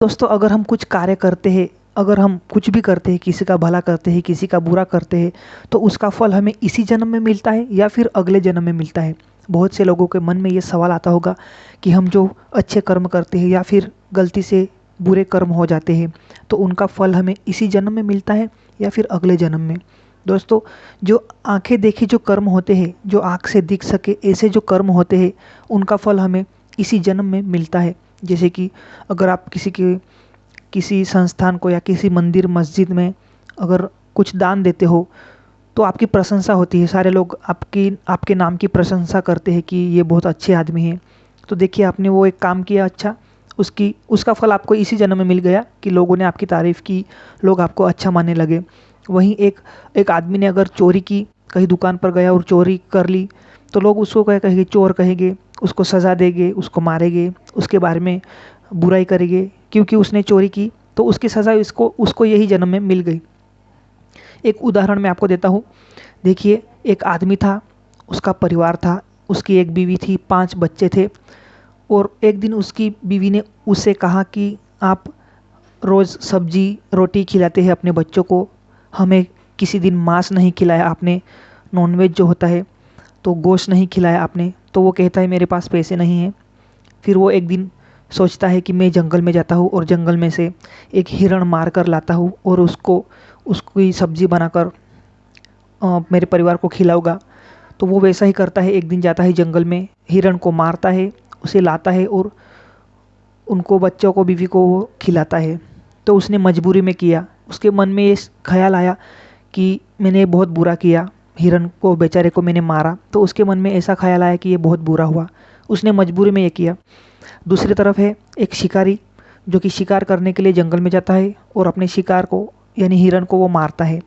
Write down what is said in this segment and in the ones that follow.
दोस्तों, अगर हम कुछ कार्य करते हैं, अगर हम कुछ भी करते हैं, किसी का भला करते हैं, किसी का बुरा करते हैं, तो उसका फल हमें इसी जन्म में मिलता है या फिर अगले जन्म में मिलता है। बहुत से लोगों के मन में ये सवाल आता होगा कि हम जो अच्छे कर्म करते हैं या फिर गलती से बुरे कर्म हो जाते हैं, तो उनका फल हमें इसी जन्म में मिलता है या फिर अगले जन्म में। दोस्तों, जो आंखें देखी जो कर्म होते हैं, जो आँख से दिख सके ऐसे जो कर्म होते हैं, उनका फल हमें इसी जन्म में मिलता है। जैसे कि अगर आप किसी संस्थान को या किसी मंदिर मस्जिद में अगर कुछ दान देते हो, तो आपकी प्रशंसा होती है, सारे लोग आपके नाम की प्रशंसा करते हैं कि ये बहुत अच्छे आदमी हैं। तो देखिए, आपने वो एक काम किया अच्छा, उसका फल आपको इसी जन्म में मिल गया कि लोगों ने आपकी तारीफ़ की, लोग आपको अच्छा मानने लगे। वहीं एक आदमी ने अगर चोरी की, कहीं दुकान पर गया और चोरी कर ली, तो लोग उसको क्या कहेंगे? चोर कहेंगे, उसको सज़ा देंगे, उसको मारेंगे, उसके बारे में बुराई करेंगे, क्योंकि उसने चोरी की तो उसकी सज़ा उसको यही जन्म में मिल गई। एक उदाहरण मैं आपको देता हूँ। देखिए, एक आदमी था, उसका परिवार था, उसकी एक बीवी थी, 5 बच्चे थे। और एक दिन उसकी बीवी ने उससे कहा कि आप रोज़ सब्जी रोटी खिलाते हैं अपने बच्चों को, हमें किसी दिन मांस नहीं खिलाया आपने, नॉनवेज जो होता है, तो गोश्त नहीं खिलाया आपने। तो वो कहता है मेरे पास पैसे नहीं हैं। फिर वो एक दिन सोचता है कि मैं जंगल में जाता हूँ और जंगल में से एक हिरण मार कर लाता हूँ और उसकी सब्जी बनाकर मेरे परिवार को खिलाऊंगा। तो वो वैसा ही करता है, एक दिन जाता है जंगल में, हिरण को मारता है, उसे लाता है और उनको बच्चों को बीवी को वो खिलाता है। तो उसने मजबूरी में किया, उसके मन में ये ख्याल आया कि मैंने बहुत बुरा किया, हिरण को बेचारे को मैंने मारा। तो उसके मन में ऐसा ख्याल आया कि ये बहुत बुरा हुआ, उसने मजबूरी में ये किया। दूसरी तरफ है एक शिकारी, जो कि शिकार करने के लिए जंगल में जाता है और अपने शिकार को यानी हिरण को वो मारता है।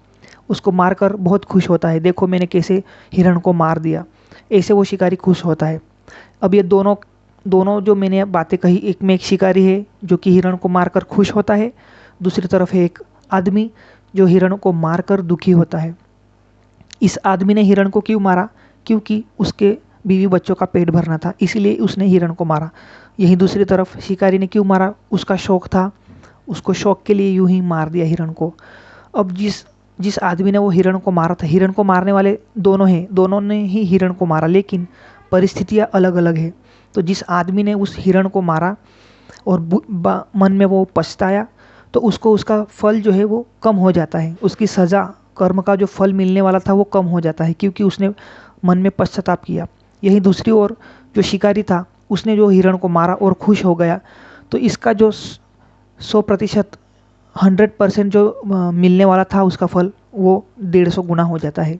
उसको मारकर बहुत खुश होता है, देखो मैंने कैसे हिरण को मार दिया, ऐसे वो शिकारी खुश होता है। अब ये दोनों दोनों जो मैंने बातें कही, एक में एक शिकारी है जो कि हिरण को मारकर खुश होता है, दूसरी तरफ है एक आदमी जो हिरण को मारकर दुखी होता है। इस आदमी ने हिरण को क्यों मारा? क्योंकि उसके बीवी बच्चों का पेट भरना था, इसीलिए उसने हिरण को मारा। यही दूसरी तरफ शिकारी ने क्यों मारा? उसका शौक था, उसको शौक के लिए यूं ही मार दिया हिरण को। अब जिस जिस आदमी ने वो हिरण को मारा था, हिरण को मारने वाले दोनों हैं, दोनों ने ही हिरण को मारा, लेकिन परिस्थितियाँ अलग अलग है। तो जिस आदमी ने उस हिरण को मारा और मन में वो पछताया, तो उसको उसका फल जो है वो कम हो जाता है, उसकी सज़ा, कर्म का जो फल मिलने वाला था वो कम हो जाता है, क्योंकि उसने मन में पश्चाताप किया। यही दूसरी ओर जो शिकारी था, उसने जो हिरण को मारा और खुश हो गया, तो इसका जो 100% 100% जो मिलने वाला था उसका फल, वो 150 गुना हो जाता है।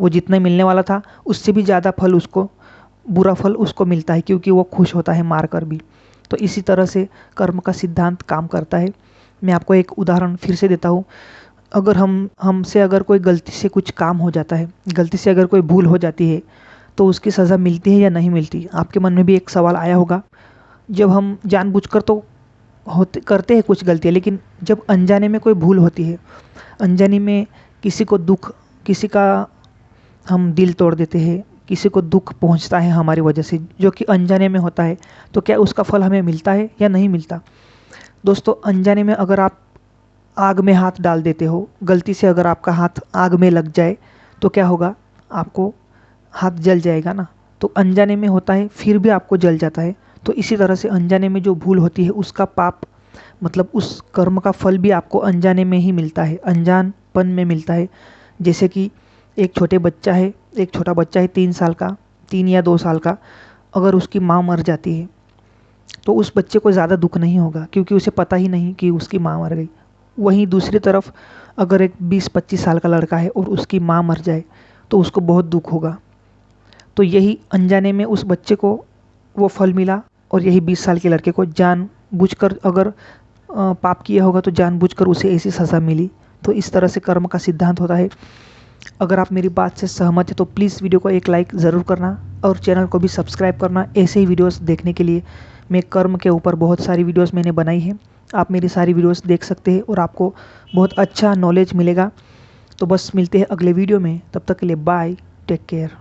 वो जितना मिलने वाला था उससे भी ज़्यादा फल उसको, बुरा फल उसको मिलता है, क्योंकि वो खुश होता है मार कर भी। तो इसी तरह से कर्म का सिद्धांत काम करता है। मैं आपको एक उदाहरण फिर से देता हूँ। अगर हमसे अगर कोई गलती से कुछ काम हो जाता है, गलती से अगर कोई भूल हो जाती है, तो उसकी सज़ा मिलती है या नहीं मिलती? आपके मन में भी एक सवाल आया होगा। जब हम जानबूझकर तो होते करते हैं कुछ गलतियाँ, लेकिन जब अनजाने में कोई भूल होती है, अनजाने में किसी को दुख, किसी का हम दिल तोड़ देते हैं, किसी को दुख पहुंचता है हमारी वजह से, जो कि अनजाने में होता है, तो क्या उसका फल हमें मिलता है या नहीं मिलता? दोस्तों, अनजाने में अगर आप आग में हाथ डाल देते हो, गलती से अगर आपका हाथ आग में लग जाए, तो क्या होगा? आपको हाथ जल जाएगा ना। तो अनजाने में होता है फिर भी आपको जल जाता है। तो इसी तरह से अनजाने में जो भूल होती है उसका पाप, मतलब उस कर्म का फल भी आपको अनजाने में ही मिलता है, अनजानपन में मिलता है। जैसे कि एक छोटा बच्चा है 3 साल का, 3 या 2 साल का, अगर उसकी माँ मर जाती है, तो उस बच्चे को ज़्यादा दुख नहीं होगा, क्योंकि उसे पता ही नहीं कि उसकी माँ मर गई। वहीं दूसरी तरफ अगर एक 20-25 साल का लड़का है और उसकी माँ मर जाए, तो उसको बहुत दुख होगा। तो यही अनजाने में उस बच्चे को वो फल मिला, और यही 20 साल के लड़के को जानबूझकर अगर पाप किया होगा तो जानबूझकर उसे ऐसी सज़ा मिली। तो इस तरह से कर्म का सिद्धांत होता है। अगर आप मेरी बात से सहमत हैं तो प्लीज़ वीडियो को एक लाइक ज़रूर करना और चैनल को भी सब्सक्राइब करना, ऐसे ही वीडियोस देखने के लिए। मैं कर्म के ऊपर बहुत सारी वीडियोस मैंने बनाई हैं, आप मेरी सारी वीडियोस देख सकते हैं और आपको बहुत अच्छा नॉलेज मिलेगा। तो बस मिलते हैं अगले वीडियो में, तब तक के लिए बाय, टेक केयर।